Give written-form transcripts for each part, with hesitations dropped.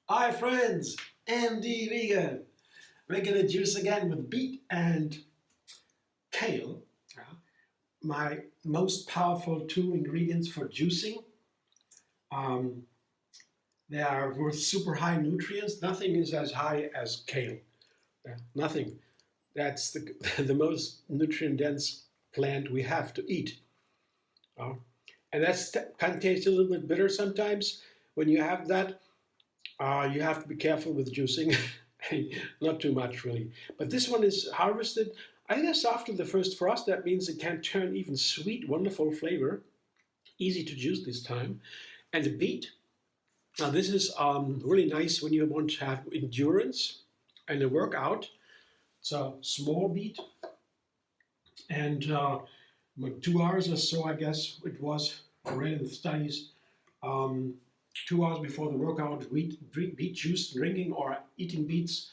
Hi friends, MD Vegan. We're gonna juice again with beet and kale. My most powerful two ingredients for juicing. Um, they are worth super high nutrients. Nothing is as high as kale. Nothing. That's the, the most nutrient dense plant we have to eat. And that's can taste a little bit bitter sometimes. When you have that, you have to be careful with juicing. Not too much really. But this one is harvested, I guess, after the first frost. That means it can turn even sweet, wonderful flavor. Easy to juice this time. And the beet. Now this is really nice when you want to have endurance and a workout. It's a small beet. And 2 hours or so, I guess it was, I read in the studies, 2 hours before the workout, beet juice drinking or eating beets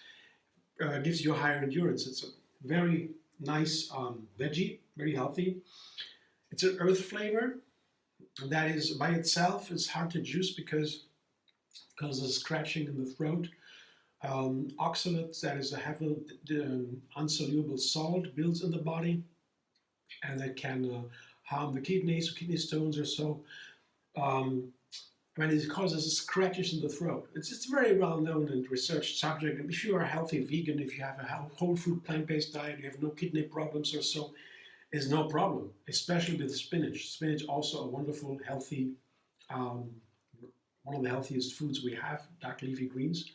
gives you a higher endurance. It's a very nice veggie, very healthy. It's an earth flavor. That is, by itself, is hard to juice because of scratching in the throat. Oxalates, that is a heavy insoluble salt, builds in the body, and that can harm the kidneys, kidney stones or so. When it causes scratches in the throat. It's a very well known and researched subject. And if you are a healthy vegan, if you have a whole food plant-based diet, you have no kidney problems or so, it's no problem, especially with spinach. Spinach also a wonderful, healthy, one of the healthiest foods we have, dark leafy greens.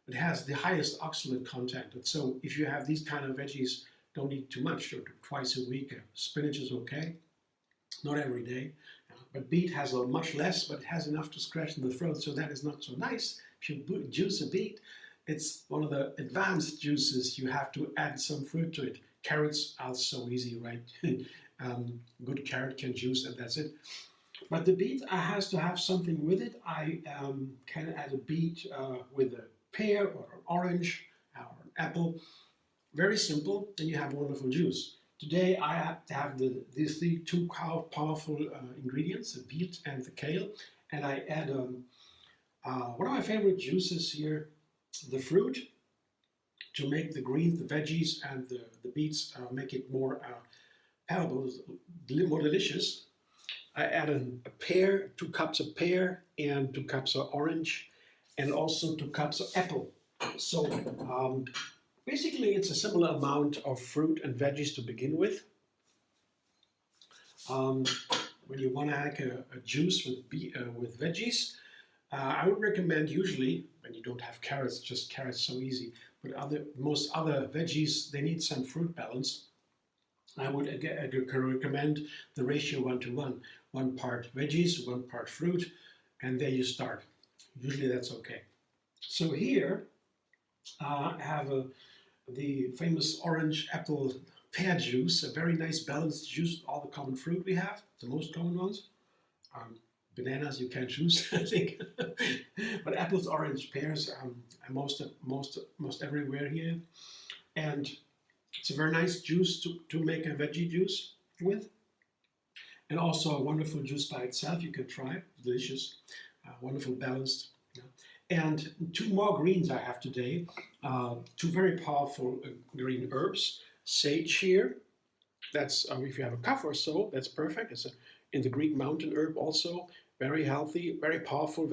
It has the highest oxalate content. And so if you have these kind of veggies, don't eat too much, or twice a week. Spinach is okay, not every day. But beet has a much less, but it has enough to scratch in the throat, so that is not so nice. If you juice a beet, it's one of the advanced juices. You have to add some fruit to it. Carrots are so easy, right? Good carrot can juice, and that's it. But the beet has to have something with it. I can add a beet with a pear or an orange or an apple. Very simple, and you have a wonderful juice. Today I have these two powerful ingredients, the beet and the kale, and I add one of my favorite juices here, the fruit, to make the greens, the veggies, and the beets make it more palatable, more delicious. I add a pear, 2 cups of pear, and 2 cups of orange, and also 2 cups of apple. So basically, it's a similar amount of fruit and veggies to begin with. When you want to make a juice with veggies, I would recommend usually, when you don't have carrots, just carrots so easy, but most other veggies, they need some fruit balance. I would recommend the ratio 1:1. 1 part veggies, 1 part fruit, and there you start. Usually that's okay. So here I have the famous orange, apple, pear juice, a very nice balanced juice, all the common fruit we have, the most common ones. Bananas you can't choose, I think, but apples, orange, pears are most everywhere here, and it's a very nice juice to make a veggie juice with, and also a wonderful juice by itself. You can try, delicious, wonderful, balanced. And 2 more greens I have today, 2 very powerful green herbs. Sage here, that's if you have a cough or so, that's perfect. It's in the Greek mountain herb also, very healthy, very powerful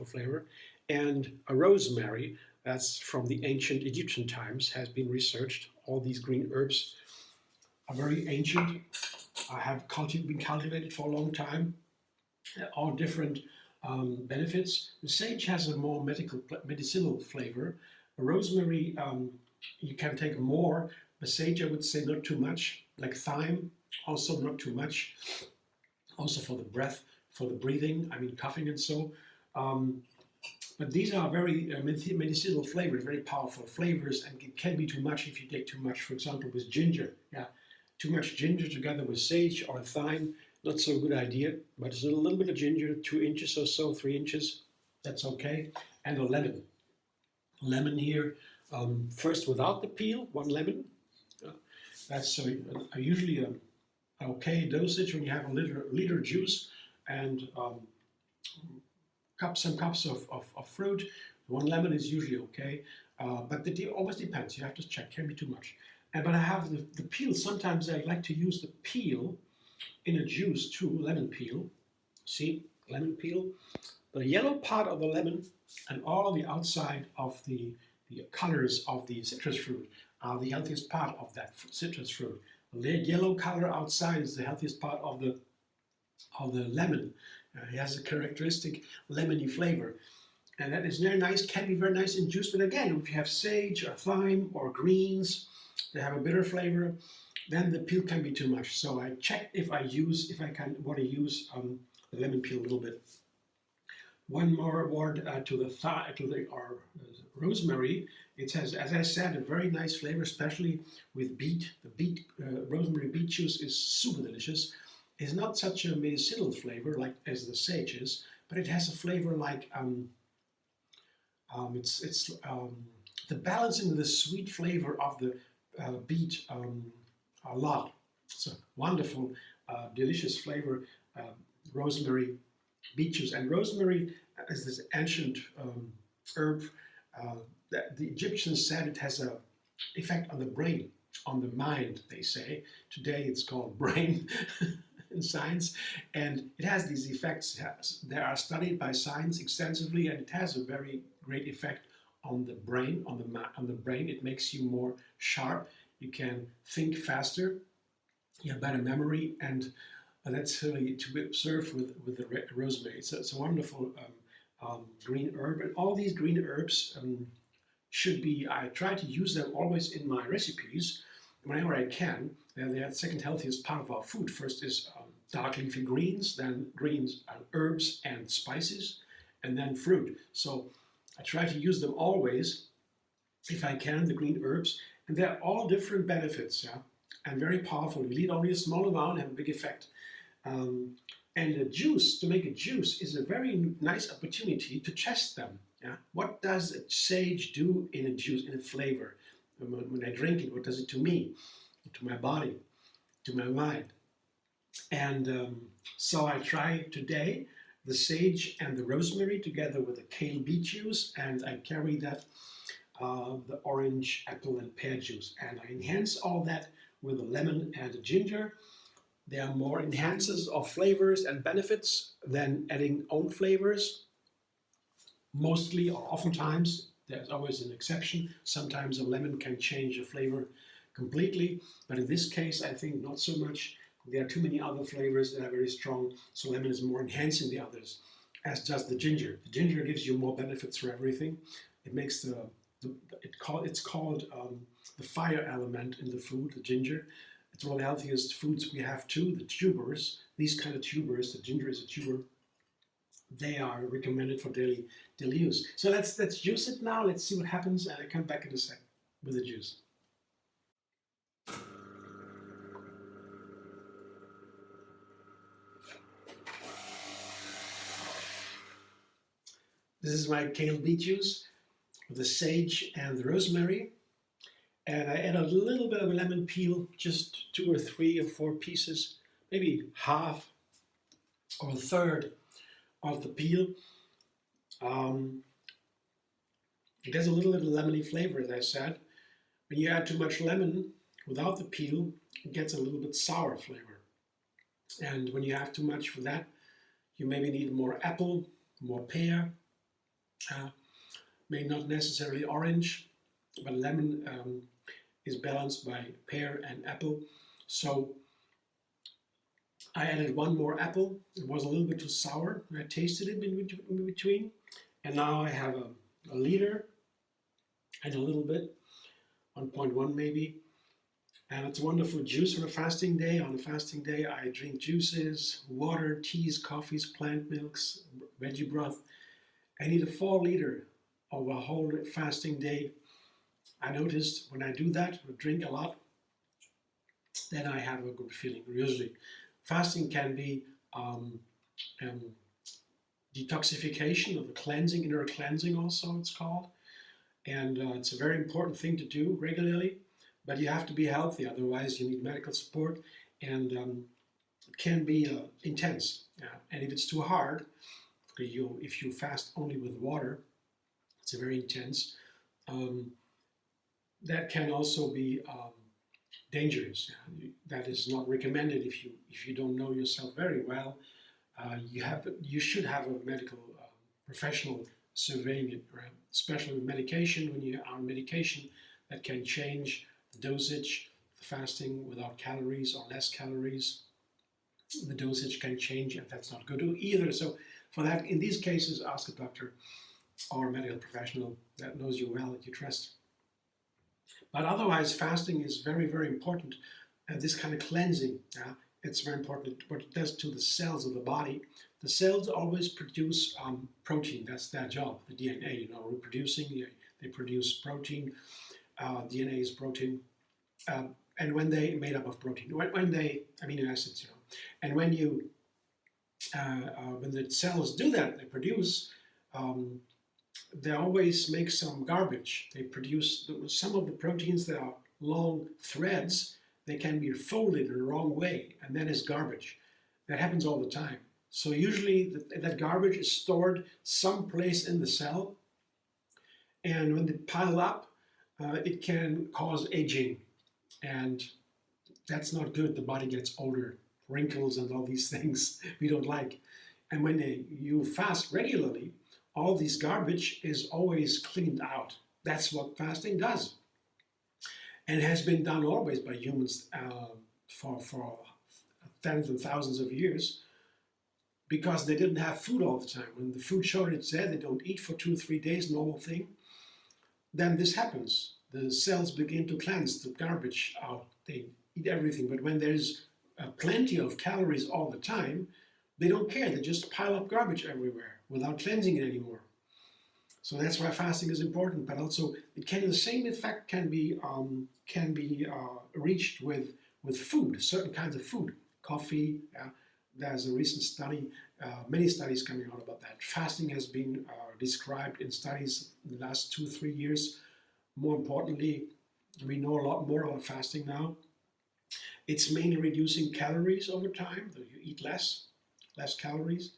flavor. And a rosemary, that's from the ancient Egyptian times, has been researched. All these green herbs are very ancient, have been cultivated for a long time, all different benefits. The sage has a more medicinal flavor. Rosemary, you can take more. The sage, I would say, not too much. Like thyme, also not too much. Also for the breath, for the breathing, I mean coughing and so. But these are very medicinal flavors, very powerful flavors, and it can be too much if you take too much. For example, with ginger, too much ginger together with sage or thyme not so good idea, but it's a little bit of ginger, 2 inches or so, 3 inches, that's okay. And a lemon. Lemon here, first without the peel, 1 lemon. That's usually a okay dosage when you have a liter juice and some cups of fruit. 1 lemon is usually okay, but it always depends. You have to check, can't be too much. But I have the peel. Sometimes I like to use the peel in a juice too, lemon peel. See, lemon peel. The yellow part of the lemon and all the outside of the colors of the citrus fruit are the healthiest part of that citrus fruit. The yellow color outside is the healthiest part of the lemon. It has a characteristic lemony flavor. And that is very nice, can be very nice in juice. But again, if you have sage or thyme or greens, they have a bitter flavor, then the peel can be too much. So I check if I want to use the lemon peel a little bit. One more word to the rosemary. It has, as I said, a very nice flavor, especially with beet. The rosemary beet juice is super delicious. It's not such a medicinal flavor like as the sage is, but it has a flavor like it's the balancing of the sweet flavor of the beet a lot. It's a wonderful, delicious flavor, rosemary beet juice. And rosemary is this ancient herb. The Egyptians said it has an effect on the brain, on the mind, they say. Today it's called brain in science. And it has these effects. They are studied by science extensively, and it has a very great effect on the brain. On the brain, it makes you more sharp. You can think faster. You have better memory, and that's really to be observed with the rosemary. It's a wonderful green herb, and all these green herbs should be. I try to use them always in my recipes whenever I can. They're the second healthiest part of our food. First is dark leafy greens, then greens, herbs and spices, and then fruit. So I try to use them always, if I can, the green herbs, and they're all different benefits, yeah, and very powerful. You need only a small amount and have a big effect. And a juice, to make a juice, is a very nice opportunity to test them. Yeah? What does a sage do in a juice, in a flavor? When I drink it, what does it to me, to my body, to my mind? And so I try today the sage and the rosemary together with the kale beet juice, and I carry that, the orange, apple, and pear juice. And I enhance all that with a lemon and a ginger. There are more enhancers of flavors and benefits than adding own flavors. Mostly or oftentimes, there's always an exception. Sometimes a lemon can change a flavor completely, but in this case, I think not so much. There are too many other flavors that are very strong, so lemon is more enhancing the others, as does the ginger. The ginger gives you more benefits for everything. It makes it's called the fire element in the food, the ginger. It's one of the healthiest foods we have too, the tubers. These kind of tubers, the ginger is a tuber, they are recommended for daily use. So let's juice it now. Let's see what happens, and I come back in a sec with the juice. This is my kale beet juice with the sage and the rosemary. And I add a little bit of a lemon peel, just 2 or 3 or 4 pieces, maybe half or a third of the peel. It has a little bit of lemony flavor, as I said. When you add too much lemon without the peel, it gets a little bit sour flavor. And when you have too much for that, you maybe need more apple, more pear, maybe not necessarily orange, but lemon is balanced by pear and apple. So I added 1 more apple. It was a little bit too sour. I tasted it in between. And now I have a liter and a little bit, 1.1 maybe. And it's a wonderful juice on a fasting day. On a fasting day, I drink juices, water, teas, coffees, plant milks, veggie broth. I need a 4 liter of a whole fasting day. I noticed when I do that, drink a lot, then I have a good feeling. Usually Fasting can be um, detoxification, or the cleansing, inner cleansing also it's called. And it's a very important thing to do regularly, but you have to be healthy, otherwise you need medical support, and it can be intense. Yeah. And if it's too hard, if you fast only with water, it's a very intense. Um, that can also be dangerous. That is not recommended if you don't know yourself very well. You should have a medical professional surveying it, right? Especially with medication. When you are on medication, that can change the dosage. The fasting without calories or less calories, the dosage can change, and that's not good either. So for that, in these cases, ask a doctor or a medical professional that knows you well, that you trust. But otherwise, fasting is very, very important. This kind of cleansing, it's very important what it does to the cells of the body. The cells always produce protein. That's their job, the DNA, reproducing. They produce protein. DNA is protein. And when they, made up of protein, when they, amino acids, and when the cells do that, they produce, they always make some garbage. They produce some of the proteins that are long threads. They can be folded in the wrong way, and that is garbage. That happens all the time. So usually that garbage is stored someplace in the cell, and when they pile up, it can cause aging, and that's not good. The body gets older, wrinkles and all these things we don't like. And when you fast regularly, all this garbage is always cleaned out. That's what fasting does. And it has been done always by humans for tens and thousands of years, because they didn't have food all the time. When the food shortage there, they don't eat for 2 or 3 days, normal thing, then this happens. The cells begin to cleanse the garbage out. They eat everything. But when there's plenty of calories all the time, they don't care. They just pile up garbage everywhere without cleansing it anymore. So that's why fasting is important. But also, the same effect can be reached with food, certain kinds of food, coffee. There's a recent study, many studies coming out about that. Fasting has been described in studies in the last 2 or 3 years. More importantly, we know a lot more about fasting now. It's mainly reducing calories over time. So you eat less calories.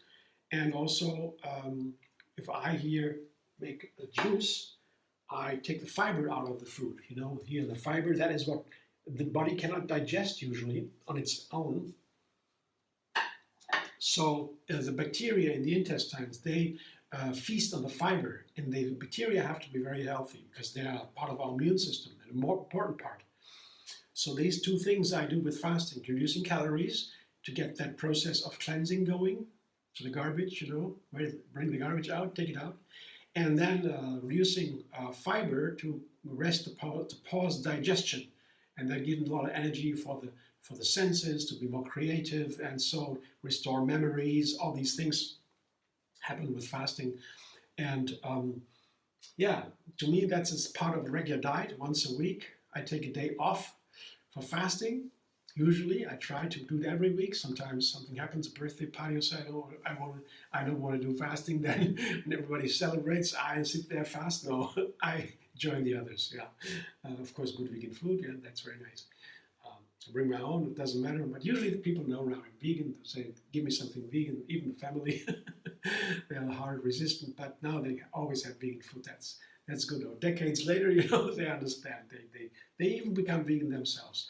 And also, if I here make a juice, I take the fiber out of the food. Here the fiber, that is what the body cannot digest usually on its own. So the bacteria in the intestines, they feast on the fiber, and the bacteria have to be very healthy because they are part of our immune system, and a more important part. So these 2 things I do with fasting: reducing calories to get that process of cleansing going, to the garbage, bring the garbage out, take it out, and then reducing fiber to pause digestion, and that gives a lot of energy for the senses to be more creative, and so restore memories. All these things happen with fasting. And to me, that's as part of a regular diet. Once a week, I take a day off for fasting. Usually, I try to do it every week. Sometimes something happens, a birthday party, or say, I don't want to do fasting. Then when everybody celebrates, I sit there fast. No, I join the others. Of course, good vegan food. Yeah, that's very nice. I bring my own. It doesn't matter. But usually, the people know now I'm vegan. They say, "Give me something vegan." Even the family, they are hard resistant. But now they always have vegan food. That's good. Decades later, they understand. They even become vegan themselves.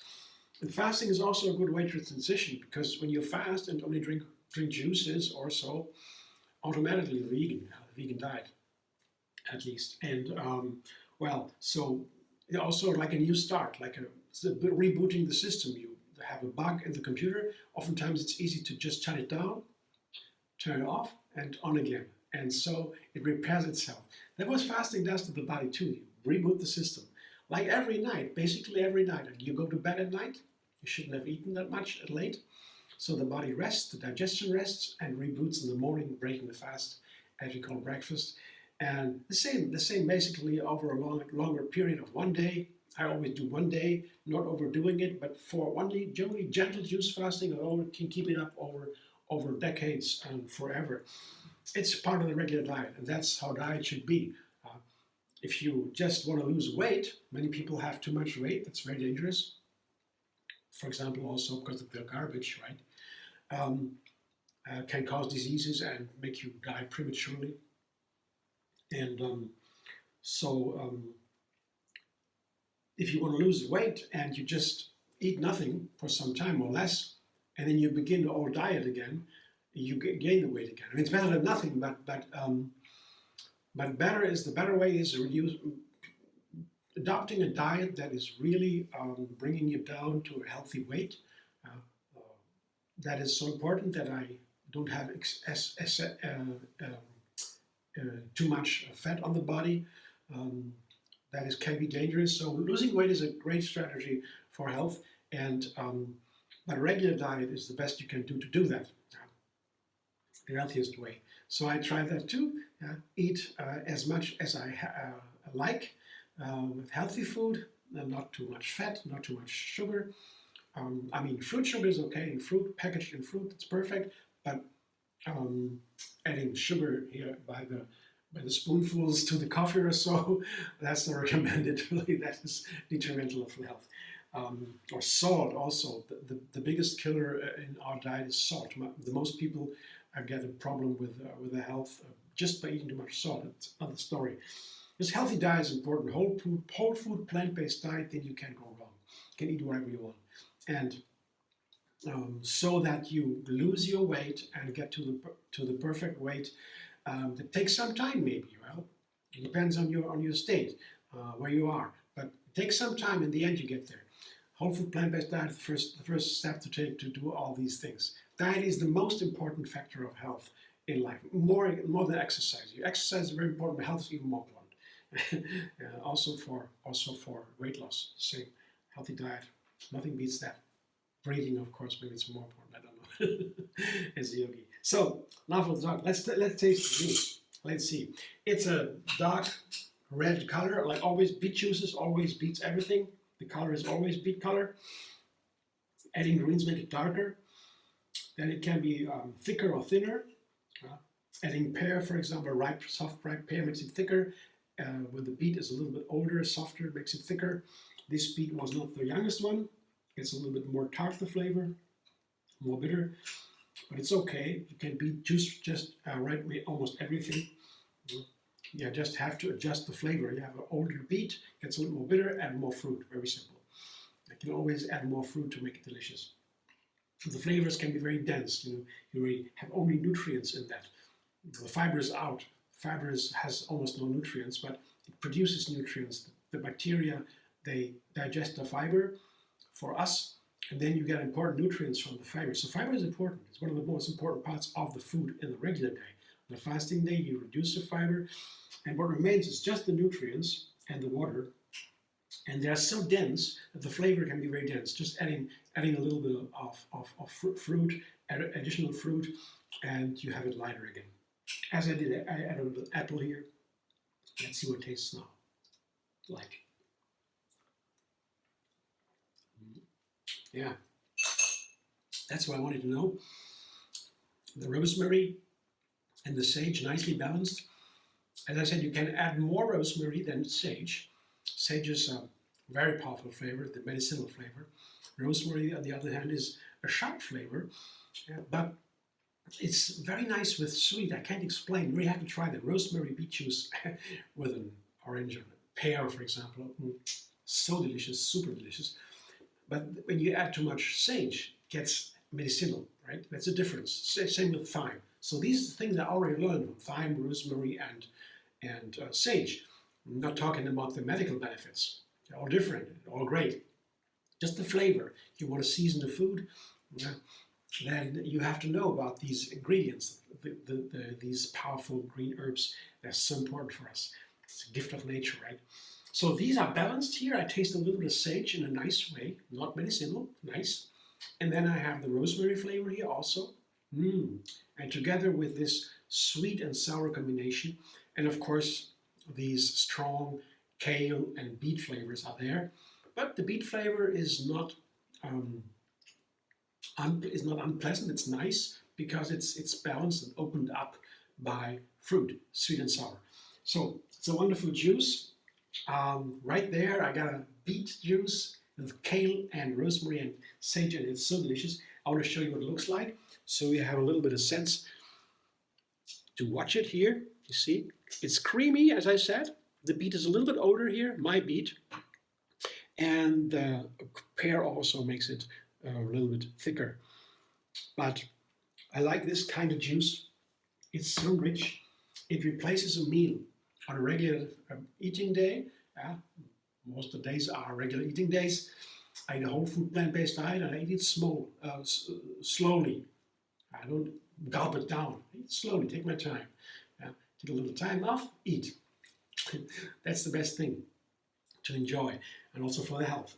And fasting is also a good way to transition, because when you fast and only drink juices or so, automatically vegan diet, at least. And so also like a new start, it's a bit rebooting the system. You have a bug in the computer. Oftentimes it's easy to just shut it down, turn it off, and on again. And so it repairs itself. That's what fasting does to the body too. You reboot the system. Like basically every night. You go to bed at night, you shouldn't have eaten that much at late. So the body rests, the digestion rests, and reboots in the morning, breaking the fast, as we call breakfast. And the same basically over a longer period of one day, I always do one day, not overdoing it, but for one day, generally gentle juice fasting, I can keep it up over decades and forever. It's part of the regular diet, and that's how diet should be. Uh, if you just want to lose weight, many people have too much weight. That's very dangerous. For example, also because of the garbage, right? Can cause diseases and make you die prematurely. And if you want to lose weight and you just eat nothing for some time or less, and then you begin the old diet again, you gain the weight again. I mean, it's better than nothing, but the better way is adopting a diet that is really bringing you down to a healthy weight. That is so important that I don't have too much fat on the body. Can be dangerous. So losing weight is a great strategy for health, and but a regular diet is the best you can do to do that, the healthiest way. So I try that too. Eat as much as I like, with healthy food, not too much fat, not too much sugar. I mean, fruit sugar is okay in fruit, packaged in fruit, it's perfect, but adding sugar here by the spoonfuls to the coffee or so, that's not recommended, really. That is detrimental for health. Or salt also. The biggest killer in our diet is salt. The most people get a problem with their health just by eating too much salt. It's another story. This healthy diet is important. Whole food, plant-based diet, then you can't go wrong. You can eat whatever you want. And so that you lose your weight and get to the perfect weight. It takes some time, maybe. Well, it depends on your state, where you are. But it takes some time. In the end, you get there. Whole food, plant-based diet is the first step to take to do all these things. Diet is the most important factor of health in life, more than exercise. Exercise is very important, but health is even more important. Also for weight loss. Same healthy diet. Nothing beats that. Breathing, of course, maybe it's more important. I don't know. As a yogi. So now for the talk. Let's taste the juice. Let's see. It's a dark red color, like always. Beet juices always beats everything. The color is always beet color. Adding greens make it darker. Then it can be thicker or thinner. Adding pear, for example, soft ripe pear makes it thicker. When the beet is a little bit older, softer, makes it thicker. This beet was not the youngest one. It's a little bit more tart, the flavor, more bitter, but it's okay. You can beet juice just right with almost everything. You just have to adjust the flavor. You have an older beet, gets a little more bitter, add more fruit. Very simple. You can always add more fruit to make it delicious. The flavors can be very dense. You really have only nutrients in that. The fiber is out. Fiber has almost no nutrients, but it produces nutrients. The bacteria, they digest the fiber for us, and then you get important nutrients from the fiber. So fiber is important. It's one of the most important parts of the food in the regular day. On the fasting day, you reduce the fiber, and what remains is just the nutrients and the water, and they're so dense that the flavor can be very dense. Just adding a little bit of fruit, additional fruit, and you have it lighter again. As I did, I added a little apple here. Let's see what it tastes now like. Yeah, that's what I wanted to know. The rosemary and the sage, nicely balanced. As I said, you can add more rosemary than sage. Sage is a very powerful flavor, the medicinal flavor. Rosemary, on the other hand, is a sharp flavor, but it's very nice with sweet. I can't explain. You really have to try the rosemary beet juice with an orange or a pear, for example. So delicious, super delicious. But when you add too much sage, it gets medicinal, right? That's the difference. Same with thyme. So these things I already learned: thyme, rosemary, and sage. I'm not talking about the medical benefits. They're all different, all great. Just the flavor. If you want to season the food, then you have to know about these ingredients, these powerful green herbs. They're so important for us. It's a gift of nature, right? So these are balanced here. I taste a little bit of sage in a nice way, not medicinal, nice. And then I have the rosemary flavor here also. And together with this sweet and sour combination, and of course these strong kale and beet flavors are there, but the beet flavor is not unpleasant. It's nice because it's balanced and opened up by fruit, sweet and sour. So it's a wonderful juice. Right there, I got a beet juice with kale and rosemary and sage, and it's so delicious. I want to show you what it looks like, so you have a little bit of sense to watch it here. You see, it's creamy, as I said. The beet is a little bit older here, my beet, and the pear also makes it a little bit thicker. But I like this kind of juice. It's so rich. It replaces a meal on a regular eating day. Most of the days are regular eating days. I eat a whole food plant-based diet, and I eat it slowly. I don't gulp it down. I eat slowly, take my time. Take a little time off, eat. That's the best thing to enjoy, and also for the health.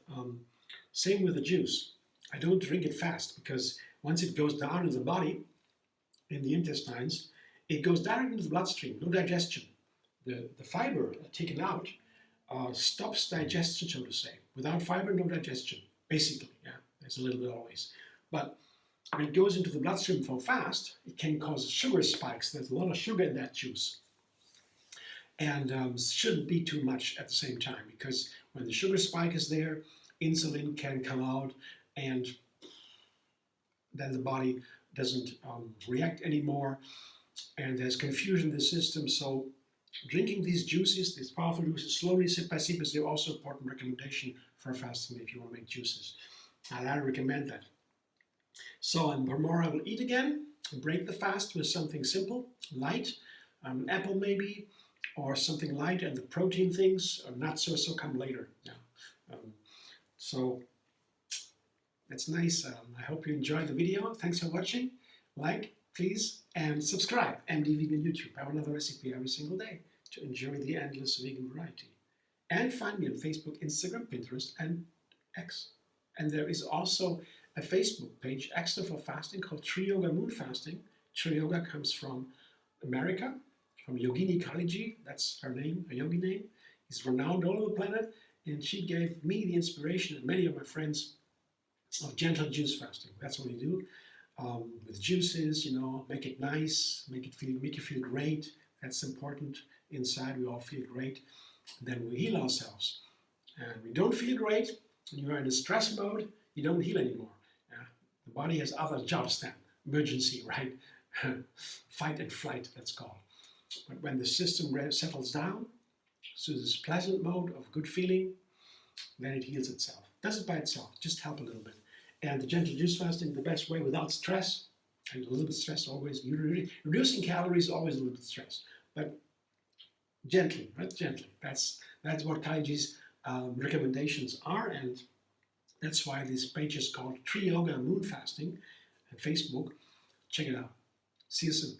Same with the juice. I don't drink it fast, because once it goes down in the body, in the intestines, it goes directly into the bloodstream, no digestion. The fiber taken out stops digestion, so to say. Without fiber, no digestion, basically. There's a little bit always. But when it goes into the bloodstream so fast, it can cause sugar spikes. There's a lot of sugar in that juice. And shouldn't be too much at the same time, because when the sugar spike is there, insulin can come out, and then the body doesn't react anymore, and there's confusion in the system. So drinking these juices, these powerful juices, slowly, sip by sip, is also an important recommendation for fasting if you want to make juices. And I recommend that. So tomorrow I will eat again and break the fast with something simple, light, an apple maybe, or something light, and the protein things, or nuts or so, come later. So that's nice. I hope you enjoyed the video. Thanks for watching. Like, please, and subscribe. MD Vegan YouTube. I have another recipe every single day to enjoy the endless vegan variety. And find me on Facebook, Instagram, Pinterest, and X. And there is also a Facebook page extra for fasting called Tree Yoga Moon Fasting. Tree Yoga comes from America, from Yogini Kaliji. That's her name, her yogi name. Is renowned all over the planet, and she gave me the inspiration, and many of my friends, of gentle juice fasting. That's what we do with juices. Make it nice, make you feel great. That's important. Inside, we all feel great. Then we heal ourselves. And we don't feel great. When you are in a stress mode, you don't heal anymore. The body has other jobs then. Emergency, right? Fight and flight, that's called. But when the system settles down, so this pleasant mode of good feeling, then it heals itself. Does it by itself, just help a little bit. And the gentle juice fasting, the best way without stress, and a little bit of stress always, reducing calories, always a little bit of stress, but gently, right? Gently. That's what Kaliji's recommendations are, and that's why this page is called Tree Yoga Moon Fasting on Facebook. Check it out. See you soon.